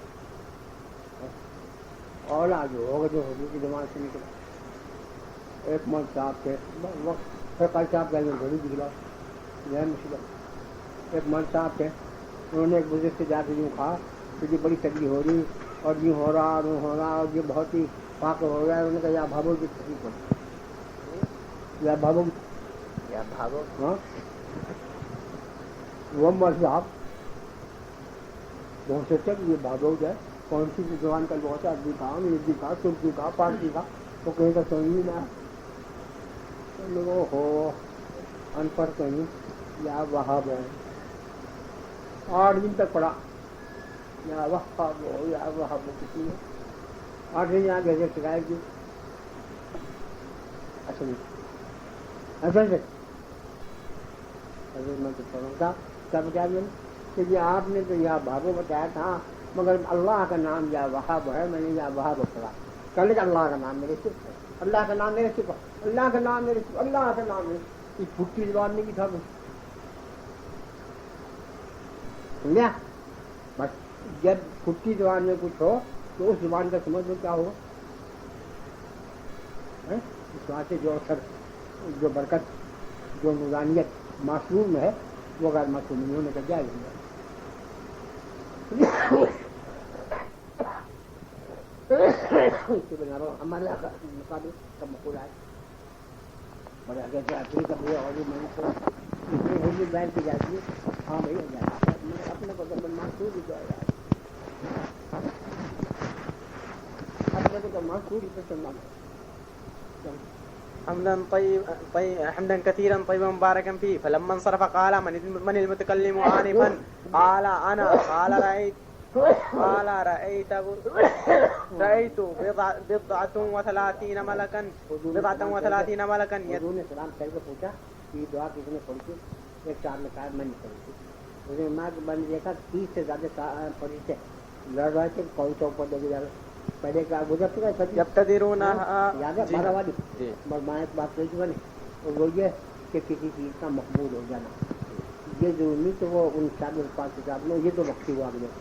[SPEAKER 1] اولا جو ہوگا جو حضور کی زبان سے نکلا ایک من صاحب تھے کل صاحب کا گھڑی دکھلا یہ مصیبت ایک من صاحب تھے انہوں نے ایک بزرگ سے جا کے یوں کہا کہ یہ بڑی تکلیف ہو رہی اور یوں ہو رہا اور ہو رہا اور یہ بہت ہی پاک ہو رہا ہے. انہوں نے کہا یا بھاگو کی تکلیف ہو یا بھاگو ہاں وہ مر صاحب بہت سوچا کہ یہ بھاگو جائے کون سی زبان کا بہت عربی کہا انگریزی کہا ترکی کہا پارسی کہا تو کہیں کا سمجھ نہ لوگوں ہو ان پڑھ کہیں یا وہاب ہے 8 دن تک پڑھا یا وہاب ہو یا وہاب ہو کسی نے 8 دن یہاں گھر شکایت کی اصل سے حضرت میں تو پڑھوں گا کیا بتایا میں نے کہ یہ آپ نے تو یا بھابو بتایا تھا مگر اللہ کا نام یا وہاب ہے میں نے یا وہاب پڑھا کل اللہ کا نام میرے صرف ہے اللہ کا نام میرے صرف اللہ کا نام میرے صرف اللہ کا نام میرے اس پھٹی زبان نہیں کی تھا سمجھا بس جب پھٹی زبان میں کچھ ہو تو اس زبان کا سمجھ میں کیا ہوگا اس وہاں سے جو اثر جو برکت جو نورانیت معصوم ہے وہ غیر معصوم نہیں ہونے کا جائز ہے. ہمارے مقابل کا مقولہ ہے بڑے آگے سے آخری کا بھی اور میں نے بھی بیٹھ کے جاتی ہے ہاں بھائی ہو جاتا ہے میں اپنے کو تو معصوم ہی جائے گا اپنے کو تو معصوم ہی پسند آتا
[SPEAKER 2] حمدا كثيرا طيبا مباركا فيه فلما انصرف قال من المتكلم آنفا قال أنا قال رأيت بضعة وثلاثين ملكا
[SPEAKER 1] حضور نے سلام کر کے پوچھا یہ دعا کس نے پڑھی تھی ایک صاحب نے کہا میں نے پڑھی تھی اس نے ماں کے بند دیکھا 30 سے زیادہ پڑھی تھے لڑ رہے تھے کون سا اوپر دیکھے جا رہا پہلے کا گزر چکا ہے یاد ہے 12 والی میں ایک بات کہی تھی میں نے وہ یہ کہ کسی چیز کا مقبول ہو جانا یہ ضرور نہیں تو وہ ان شادی پاس حساب میں یہ تو وقتی ہوا گیا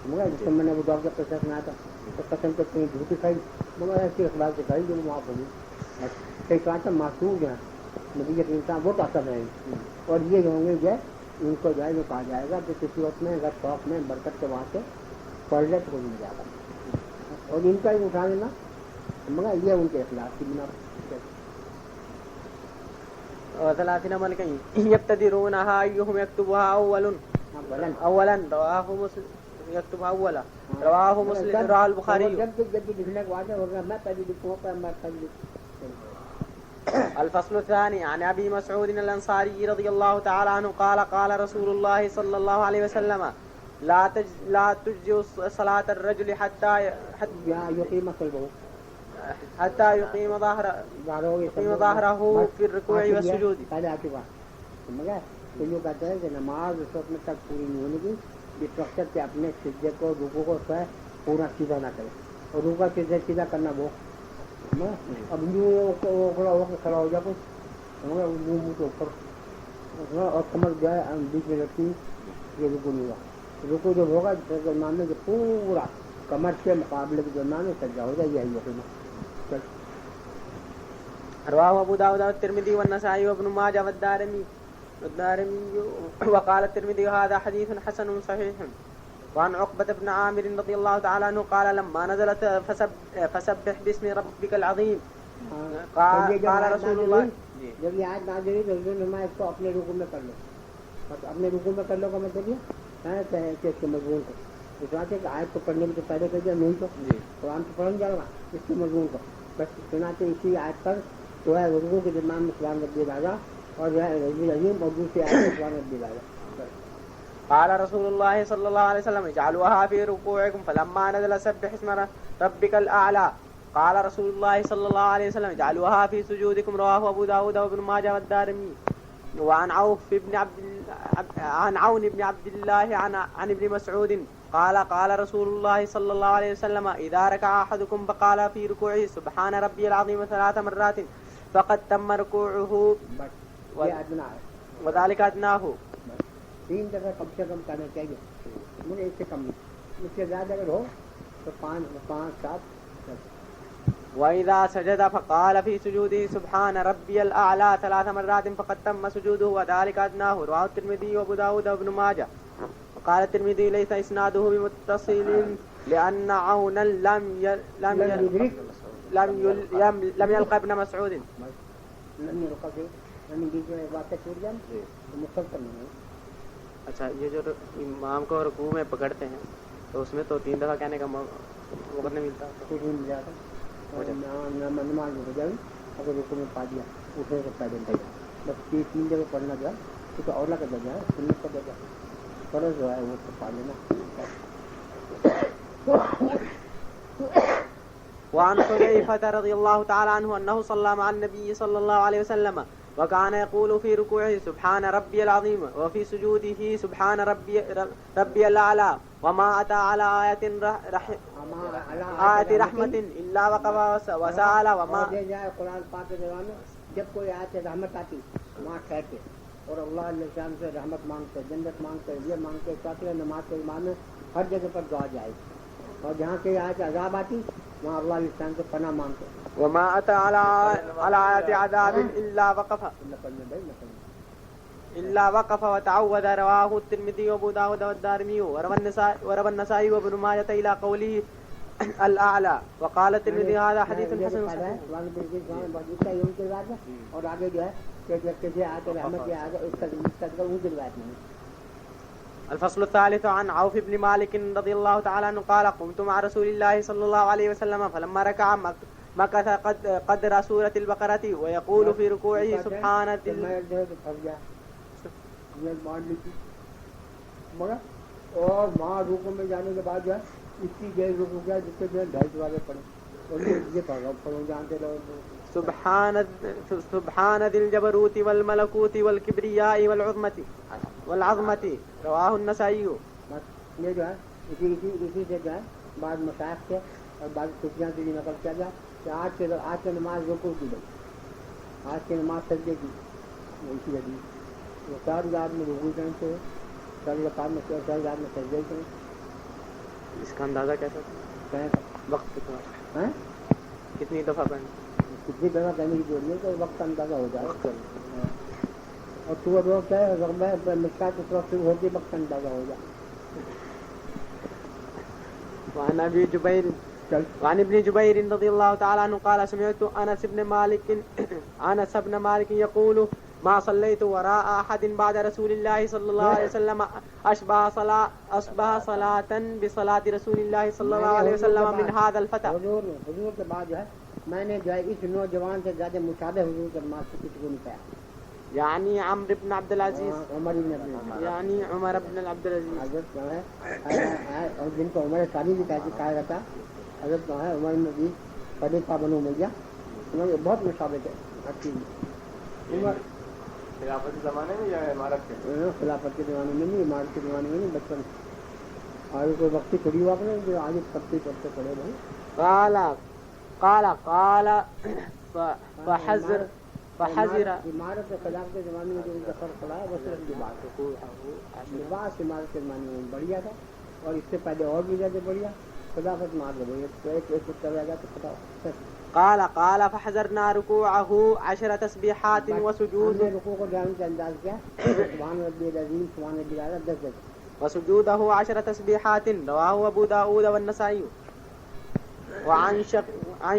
[SPEAKER 1] مگر جس میں نے وہ ڈاکٹر قسم سنایا تھا تو قسم تو کہیں جھوٹی کھائی مگر ایسی اخلاق سے کھائی جو معاف ہوگی کئی کہا تھا معصوم جو ہے نبی کے انسان وہ تو اثر رہے اور یہ ہوں گے جو ہے ان کو جو ہے جو کہا جائے گا کہ کسی وقت میں اگر شوق میں برکت کے وہاں سے پڑھ لے تو مل جائے گا اور ان کا ہی اٹھا لینا مگر یہ ان کے اخلاق کی بنا
[SPEAKER 2] وثلاثين ملكا يبتدرونها أيهم يكتبها أولا رواه مسلم يكتبها أولا رواه مسلم رواه البخاري
[SPEAKER 1] جب لکھنے کو آتا ہوگا میں پہلے لکھوں پر میں پہلے
[SPEAKER 2] الفصل الثاني عن أبي مسعود الأنصاري رضي الله تعالى عنه قال قال رسول الله صلى الله عليه وسلم لا تجزئ صلاة الرجل حتى يقيم ظهره في الركوع والسجود.
[SPEAKER 1] پہلے آ چکا مگر تو یوں کہتے ہیں کہ نماز اس وقت میں تک پوری نہیں ہونے کی جس وقت سے اپنے سجدے کو رکوع کو پورا سیدھا نہ کرے اور رکوع سیدھا کرنا وہ اب یوں کھڑا ہو کے کھڑا ہو جا کچھ منہ کے اوپر اور کمر جو ہے بیچ میں رکھتی یہ رکوع نہیں ہوا رکوع جب ہوگا درمیان میں جو پورا کمر کے مقابلے کے درمیان میں سجدہ ہو جائے یہی ہوگا.
[SPEAKER 2] رواه أبو داود والترمذي والنسائي وابن ماجه والدارمي وقال الترمذي هذا حديث حسن صحيح. وعن عقبة بن عامر رضي الله تعالى عنه قال لما نزلت فسبح باسم ربك العظيم قال رسول الله
[SPEAKER 1] جب یہ آیت نازل ہوئی تو حضور نے فرمایا اس کو اپنے رکوع میں کر لو اپنے رکوع میں کر لو کا مطلب یہ ہے کہ اس کے مضمون کو اس بات ہے کہ آیت کو پڑھنے میں تو پہلے کر دیا نہیں تو قرآن تو پڑھنے جائے گا اس کے مضمون کو بس سناتے اسی آیت پر جو ہے رکوع کے درمیان میں سبحان ربی الاعلیٰ اور جو ہے ربی العظیم اور دوسری آیت میں سبحان ربی الاعلیٰ.
[SPEAKER 2] قال رسول الله صلى الله عليه وسلم اجعلوها في ركوعكم فلما نزل سبح اسم ربك الأعلى قال رسول الله صلى الله عليه وسلم اجعلوها في سجودكم رواه أبو داود وابن ماجه والدارمي. وعن عون بن عبد الله عن ابن مسعود قال قال رسول الله صلى الله عليه وسلم إذا ركع أحدكم فقال في ركوعه سبحان ربي العظيم 3 مرات فقد تم ركوعه وذلك أدناه.
[SPEAKER 1] 3 دفعہ کم سے کم کرنا چاہیے مجھے اس سے کم نہیں اس سے زیادہ اگر ہو تو 5 7.
[SPEAKER 2] وإذا سجد فقال في سجوده سبحان ربي الأعلى 3 مرات فقد تم سجوده وذلك أدناه. رواه الترمذي وأبو داود وابن ماجه. وقال الترمذي ليس إسناده بمتصل لأن عونا لم يلقى ابن مسعود. اچھا یہ جو امام کو رکوع میں پکڑتے ہیں تو اس میں تو 3 دفعہ کہنے کا وقت نہیں ملتا
[SPEAKER 1] نماز ہو جائے اگر رکوع میں پا دیا اٹھنے سے پہلے بس 3 جگہ پڑھنا جو ہے کیونکہ اولا کا درجہ ہے سنت کا درجہ فرض جو ہے وہ تو پا لینا.
[SPEAKER 2] وعن حذيفة رضي الله تعالى عنه أنه صلى مع النبي صلى الله عليه وسلم وكان يقول في ركوعه سبحان ربي العظيم وفي سجوده سبحان ربي الأعلى وما أتى على آية رحمة إلا وقف وسأل وما
[SPEAKER 1] قرآن پاک کے دوران جب کوئی آیت رحمت آتی وہاں ٹھہرتے اور اللہ علیہ السلام سے رحمت مانگتے جنت مانگتے یہ مانگتے چوتھے نماز کے امام میں ہر جگہ پر دعا جائے اور جہاں سے آیت عذاب آتی وہاں اللہ علیہ السلام سے پناہ مانگتے.
[SPEAKER 2] وما أتى على آية عذاب إلا وقف وتعوذ. رواه الترمذي وأبو داود والدارمي وروى النسائي وابن ماجه إلى قوله الأعلى. وقال الترمذي هذا حديث حسن صحيح.
[SPEAKER 1] اور آگے جو ہے کہ آتے رحمت یہ آگے اس کا وہ روایت نہیں.
[SPEAKER 2] الفصل الثالث عن عوف بن مالك رضي الله تعالى عنه قال قمت مع رسول الله صلى الله عليه وسلم فلما ركع مكث قدر سورة البقرة ويقول في ركوعه سبحان ذي
[SPEAKER 1] اور وہاں رکوع میں جانے کے بعد جو ہے اتنی دیر رکو گیا جس سے جو ہے 2.5 والے پڑھے اور یہ پڑھو جانتے رہو
[SPEAKER 2] سبحان ذي الجبروت والملكوت والكبرياء والعظمة رواه النسائي.
[SPEAKER 1] یہ جو ہے اسی سے جو ہے بعض مشائخ سے اور بعض صوفیاں سے بھی نقل کیا گیا کہ آج سے نماز رکوع کی گئی, آج کی نماز سجدے کی. اسی حدیث وہ 4 رکعت میں رکوع کرنے سے 4 رکعت میں سجدے کریں.
[SPEAKER 2] اس کا اندازہ کیسا
[SPEAKER 1] تھا؟
[SPEAKER 2] وقت کتنا, کتنی دفعہ پڑھنا,
[SPEAKER 1] کتنی دفعہ کرنے کی ضرورت ہے تو وقت کا اندازہ ہو جائے. اور صبح روز کیا ہے رغبہ مشکات کی طرف شروع ہوتی وقت کا اندازہ ہو جائے.
[SPEAKER 2] وعن ابن جبير رضي الله تعالى عنه قال سمعت انس بن مالك يقول ما صليت وراء احد بعد رسول الله صلى الله عليه وسلم اشبه صلاة بصلاة رسول الله صلى الله عليه وسلم من هذا الفتى.
[SPEAKER 1] حضور کے بعد جو ہے میں نے جو ہے اس نوجوان سے زیادہ مشابہ حضور کے نماز سے کسی کو نہیں پایا.
[SPEAKER 2] یعنی عمرو بن عبد العزیز,
[SPEAKER 1] عمر بن عبد العزیز,
[SPEAKER 2] یعنی عمر بن عبد العزیز
[SPEAKER 1] حضرت جو ہے اور جن کو عمر ثانی بھی کہا جاتا, حضرت جو ہے عمر نبی خلیفہ بنو امیہ بہت مشابہ ہے ہر چیز میں. عمر
[SPEAKER 3] خلافت کے زمانے میں یا عمارت کے؟
[SPEAKER 1] خلافت کے زمانے میں نہیں, عمارت کے زمانے میں نہیں, بچپن اور کوئی وقتی چھڑی ہوا اپنے جو آج پڑھتے پڑے بھائی.
[SPEAKER 2] قال فحذر
[SPEAKER 1] عمارت کے خلاف کے زمانے میں جو ان کا فرق پڑا ہے وہ صرف لباس ہے. لباس عمارت کے زمانے میں بڑھیا تھا اور اس سے پہلے اور بھی زیادہ بڑھیا. خلافت مار دے ایک کچھ رہ گا تو خدا.
[SPEAKER 2] قال فحذرنا ركوعه 10 تسبيحات وسجود.
[SPEAKER 1] رکوع کو جان کے انداز کیا سبحان ربی العظیم سبحان ربی الاعلی 10
[SPEAKER 2] وسجوده 10 تسبيحات رواه ابو داود والنسائي. وعن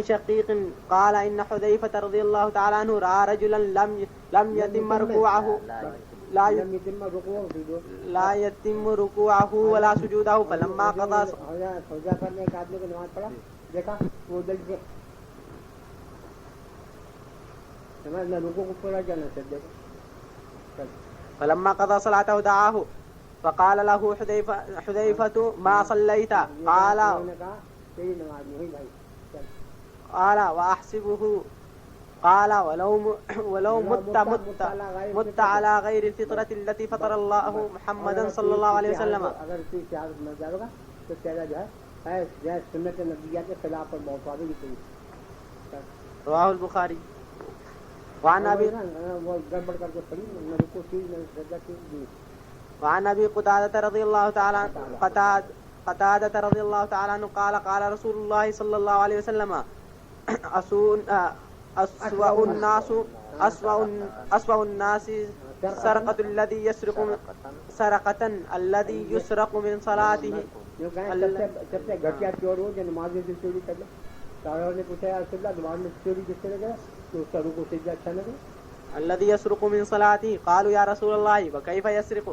[SPEAKER 2] شقيق قال ان حذيفة رضي الله تعالى عنه راى رجلا لم يتم ركوعه لا يتم ركوعه ولا سجوده فلما قضى
[SPEAKER 1] حذیفہ نے ایک آدمی کو نماز پڑھا دیکھا وہ دل سے نماز نہ رکوع کو پورا جانا سجدے کو.
[SPEAKER 2] فلما قضى صلاته دعاه فقال له حذيفة ما صليت
[SPEAKER 1] تیری نماز نہیں بھائی.
[SPEAKER 2] قال واحسبه قال ولو مت على غير الفطرة التي فطر الله محمدا صلى الله عليه وسلم.
[SPEAKER 1] اگر تو شہادت میں جاؤ گا تو تیرا جو ہے سنت نبویہ کے خلاف اور موافقت کی کوئی.
[SPEAKER 2] رواه البخاري. وعن ابي
[SPEAKER 1] وہ گڑبڑ کر کے پڑھی نہ رکوع کی نہ سجدہ کی.
[SPEAKER 2] وعن ابي قتادة رضي الله تعالى عنه قال رسول الله صلى الله عليه وسلم أسوأ الناس سرقة الذي يسرق من صلاته.
[SPEAKER 1] سب سے گھٹیا چور ہو جو نماز میں چوری کر لے. ساروں نے پوچھا یا رسول اللہ نماز میں چوری کس طرح کرے تو اس کا رکوع سجدہ اچھا لگے.
[SPEAKER 2] الذي يسرق من صلاته قالوا يا رسول الله وكيف يسرق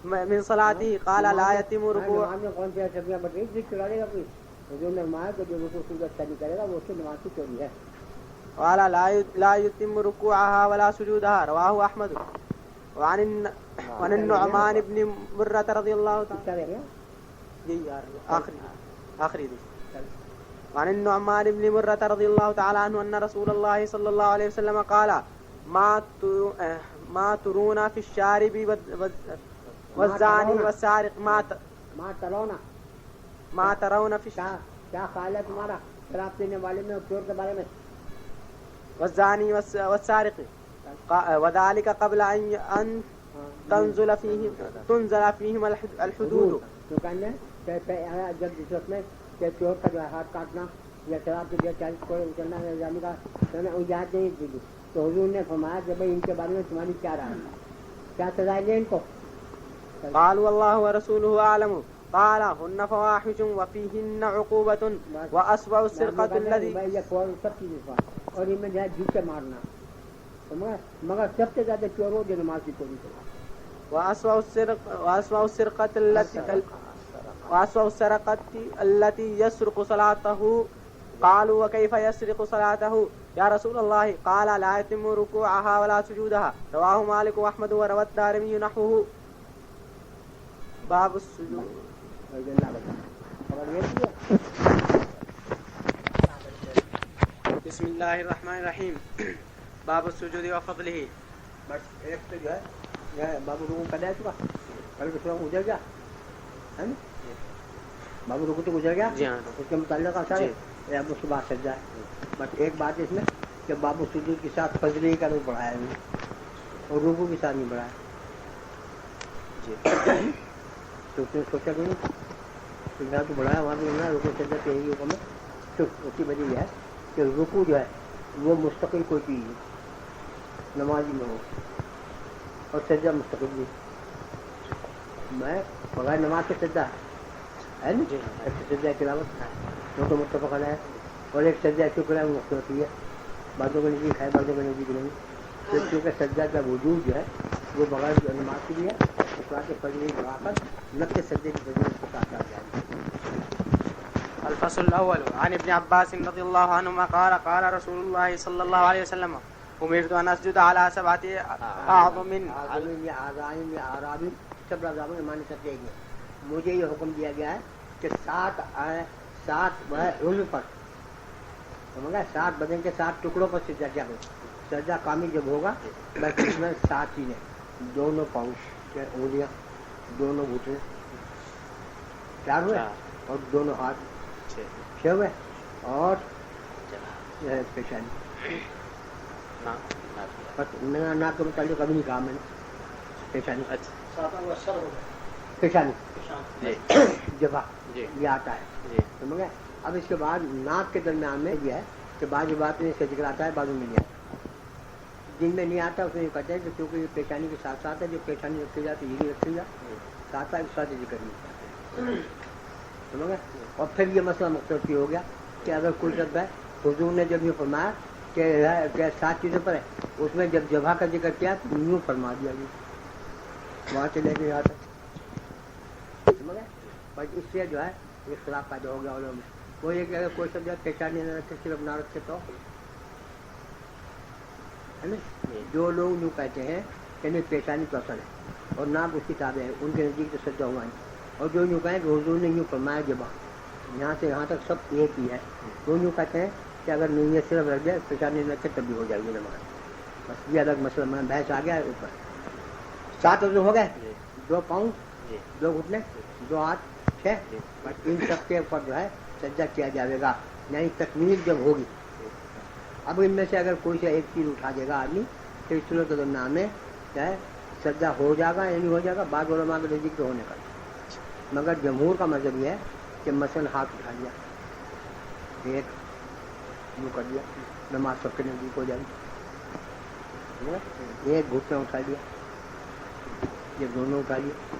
[SPEAKER 2] من صلاته قال لا يتم ركوع.
[SPEAKER 1] نماز میں کون سی سبزیاں بٹ رہی جس چرا لے گا کوئی حضور نے فرمایا کہ جو رکوع سجدہ اچھا نہیں کرے گا وہ اس سے نماز کی چوری ہے.
[SPEAKER 2] قال لا يتم ركوعها ولا سجودها رواه احمد. وعن النعمان بن مرة رضي الله تعالى آخری وعن النعمان بن مرة رضي الله تعالى عنه أن رسول الله صلى الله عليه وسلم قال ما ترون في الشارب والزاني والسارق ما ترون في
[SPEAKER 1] کیا خیال ہے تمہارا شراب پینے والے میں اور چور کے بارے میں.
[SPEAKER 2] والزاني والسارق وذلك قبل أن تنزل فيهم الحدود.
[SPEAKER 1] تو کہنے جب جس وقت میں کہ چور کا جو ہے ہاتھ کاٹنا یا شراب کے جو چارج کو کرنا ہے زانی کا اجازت نہیں دی تو حضور نے فرمایا کہ بھائی ان کے بارے میں تمہاری کیا رائے ہے, کیا سزا لیں ان کو.
[SPEAKER 2] قالوا الله ورسوله أعلم. قال هن فواحش وفيهن عقوبة وأسوأ السرقة الذي
[SPEAKER 1] اور ان میں جو ہے جوتے مارنا مگر سب سے زیادہ چور ہو جو نماز کی چوری کرے.
[SPEAKER 2] وأسوأ السرقة التي يسرق صلاته. قالوا وكيف يسرق صلاته يا رسول الله؟ قال لا يتم ركوعها ولا سجودها. رواه مالك وأحمد وروى الدارمي نحوه. باب السجود. بسم الله الرحمن الرحيم. باب السجود وفضله.
[SPEAKER 1] بس ایک تو جو ہے بابو رکو کا دیا چکا کل دوسرا گزر گیا ہے نا بابو رکو تو گزر گیا
[SPEAKER 2] جی ہاں.
[SPEAKER 1] اس کے متعلق آسان ہے اب اس کے بعد سجدہ ہے. بس ایک بات اس میں کہ بابو سجود کے ساتھ فضلی کا روپ بڑھایا ہے اور رکو کے ساتھ نہیں بڑھایا
[SPEAKER 2] جی.
[SPEAKER 1] تو اس نے سوچا کہ نہیں تو جہاں تو بڑھایا وہاں پہ بڑھایا رکو سجدہ تو یہی حکم ہے. تو اس کی وجہ یہ ہے کہ رکو جو ہے وہ مستقل کوئی چیز ہے نمازی میں ہو اور سجدہ مستقل بھی میں بغیر نماز کے سجدہ ہے نا ایک سجدہ تلاوت وہ تو متفق علیہ ہے اور ایک سجدہ شکر ہے وہ مختلف ہوتی ہے بعضوں کے نزدیک ہے بعضوں کے نزدیک نہیں. تو کیونکہ سجدہ کا وجود جو ہے وہ بغیر نماز کی بھی ہے قرآن کے فضل بڑھا کر نقل سجدے کی فضیلت کو ساتھ آ جائے.
[SPEAKER 2] الفصل الأول. عن ابن عباس رضي الله عنهما قال قال رسول الله صلى الله عليه وسلم أمرت أن أسجد على 7 أعظم
[SPEAKER 1] یا آزائم یا آرابی سب رضاموں نے معنی سب دیں گے. مجھے یہ حکم دیا گیا ہے کہ 7 علم پر سمجھا 7 بدن کے 7 ٹکڑوں پر سجدہ کیا کرو. سجدہ کامل جب ہوگا بس اس میں 7 چیزیں دونوں پاؤں انگلیاں دونوں گھٹنے 4 ہوئے اور دونوں ہاتھ 6 ہوئے اور پیشانی ناک کے متعلق ابھی نہیں کہا میں نے پیشانی پیشانی جبہ یہ آتا ہے سمجھ گئے. اب اس کے بعد ناک کے درمیان میں یہ ہے کہ بعض بات میں اس کا ذکر آتا ہے بعض میں نہیں آتا. جن میں نہیں آتا اس میں یہ کہتے ہیں کہ کیونکہ یہ پیشانی کے ساتھ ساتھ ہے جو پیشانی رکھی جاتی ہے یہ رکھی جاتی ساتھ ساتھ اس ساتھ ذکر نہیں سمجھ گئے. اور پھر یہ مسئلہ مختلف ہو گیا کہ اگر کوئی شخص ہے حضور نے جب یہ فرمایا کہ 7 چیزوں پر ہے اس میں جب جبہ کا ذکر کیا تو یوں فرما دیا گیا وہاں سے لے کے یہاں تک سمجھ گئے. بس اس سے جو ہے اختلاف پیدا ہو گیا علماء میں. وہ یہ کہ اگر کوئی شخص پیشانی نہ رکھے صرف نہ رکھے تو ہے نا. جو لوگ یوں کہتے ہیں کہ نہیں پیشانی تو اصل ہے اور ناک اس کی تابع ہے ان کے نزدیک تو سجدہ ہوا نہیں. اور جو یوں کہیں کہ حضور نے یوں فرمایا جبہ یہاں سے یہاں تک سب ایک ہی ہے وہ یوں کہتے ہیں کہ اگر نیت صرف رکھ جائے پیشانی رکھے تب بھی ہو جائے گی نماز. بس یہ الگ مسئلہ میں بحث آ گیا ہے اوپر. 7 عضو ہو گئے 2 پاؤں 2 گھٹنے 2 ہاتھ 6 بس ان سب کے اوپر جو ہے سجدہ کیا جائے گا یعنی تکمیل جب ہوگی. اب ان میں سے اگر کوئی سے ایک چیز اٹھا دے گا آدمی تو اس صورت کے درمیان میں جو ہے سجدہ ہو جائے گا یا نہیں ہو جائے گا. بعض علماء کے نزدیک تو ہونے کا مگر جمہور کا مذہب یہ ہے کہ مثلا ہاتھ اٹھا لیا ایک یوں کر دیا نماز سب کے نزدیک ہو جائے گی. ایک گھٹنا اٹھا لیا یہ دونوں اٹھا لیا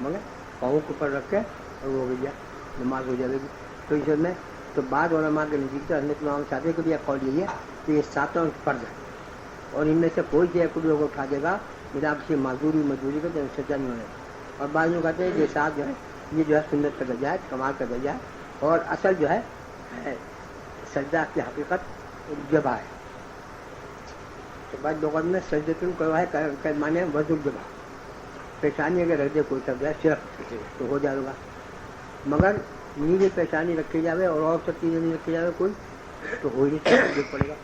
[SPEAKER 1] مگر پاؤں کے اوپر رکھ کے اور وہ ہو گیا نماز ہو جائے گی. تو اس میں تو بعض علماء کے نزدیک تو حضرت امام شافعی کو بھی ایک قول یہی ہے کہ یہ 7 فرض ہے اور ان میں سے کوئی سے ایک لوگ اٹھا دے گا بنا کسی مزدوری کا تو سجدہ نہیں ہونے. اور بعض لوگ کہتے ہیں یہ 7 جو ہے یہ جو ہے سنت کا درجہ ہے کمال کا درجہ ہے اور اصل جو ہے سجدہ کی حقیقت جبہ ہے. تو بعض لوگوں میں سجدتن کو ہے مانے وضو جبہ پیشانی اگر رکھ دے کوئی شخص ہے صرف تو ہو جائے گا. مگر نیچے پیشانی رکھی جائے اور سب چیزیں نہیں رکھی جائے کوئی تو ہو ہی نہیں پڑے گا.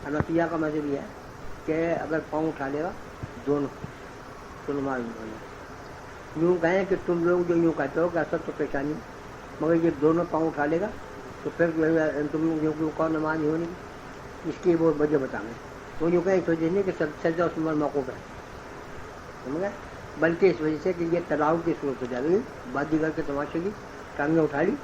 [SPEAKER 1] حنفیہ کا مذہب یہ ہے کہ اگر پاؤں اٹھا لے گا دونوں تو نماز یوں کہیں کہ تم لوگ جو یوں کہتے ہو کہ اصل تو پیشانی مگر یہ دونوں پاؤں اٹھا لے گا تو پھر تم لوگ کون نماز نہیں ہونی. اس کی وہ وجہ بتاؤں وہ یوں کہیں اس وجہ نہیں کہ سجدہ اس میں موقوف ہے سمجھ گئے بلکہ اس وجہ سے کہ یہ تلاؤ کی صورت ہو جائے گی. بات دیگر کے تماشے کی ٹانگیں اٹھا لی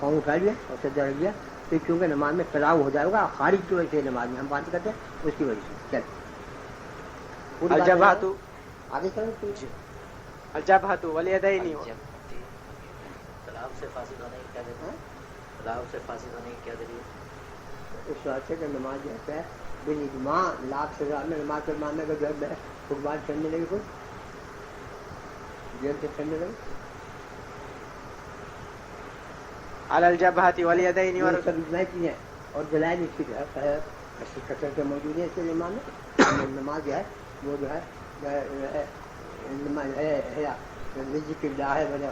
[SPEAKER 1] پاؤں اٹھا لیا اور سجدہ رکھ دیا تو کیونکہ نماز میں تلاؤ ہو جائے گا خارج کی وجہ سے نماز میں ہم بات کرتے ہیں اس کی وجہ سے. چل
[SPEAKER 2] الجبہۃ
[SPEAKER 1] آگے چلیں
[SPEAKER 2] الجبہۃ والیدین.
[SPEAKER 4] طلاق سے فاسد ہونے کی کیا دلیل؟ طلاق سے فاسد ہونے کی کیا دلیل؟
[SPEAKER 1] اس واسطے کہ نماز جو ہے بالإجماع لاکھ سے زیادہ نماز کے ماننے کا جو ہے فٹ بال کھیلنے لگے کوئی گیم سے کھیلنے لگے
[SPEAKER 2] على الجبهة واليدين
[SPEAKER 1] یہ سب اتنا چیزیں اور دلائل اس کی جو ہے کثرت کے موجود ہیں اس کے ایمان میں نماز جو ہے وہ جو ہے ذکر اللہ ہے بولے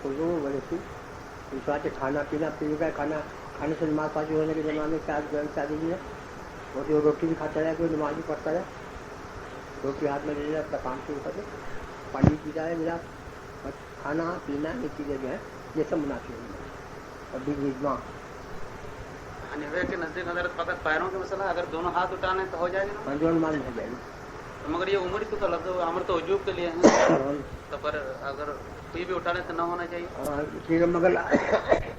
[SPEAKER 1] خشوع بولے اس بات کھانا پینا کا کھانے سے نماز پاس ہونے کے زمانے میں شادی ہے وہ جو روٹی بھی کھاتا رہے کوئی نماز بھی پڑھتا رہے روٹی ہاتھ میں لے رہے اپنا کام شروع کر دے پانی پیتا ہے میرا کھانا پینا یہ چیزیں جو ہے یہ سب مناسب ہیں اور اجماع
[SPEAKER 5] حنیفہ کے نزدیک حضرت فقط پیروں کے مسئلہ اگر دونوں ہاتھ اٹھانے تو ہو جائے گا
[SPEAKER 1] جو نماز ہو جائے گی
[SPEAKER 5] مگر یہ عمر تو لفظ امر تو وجوب کے لیے ہے تو پر اگر کوئی بھی اٹھانے تو نہ ہونا چاہیے
[SPEAKER 1] مگر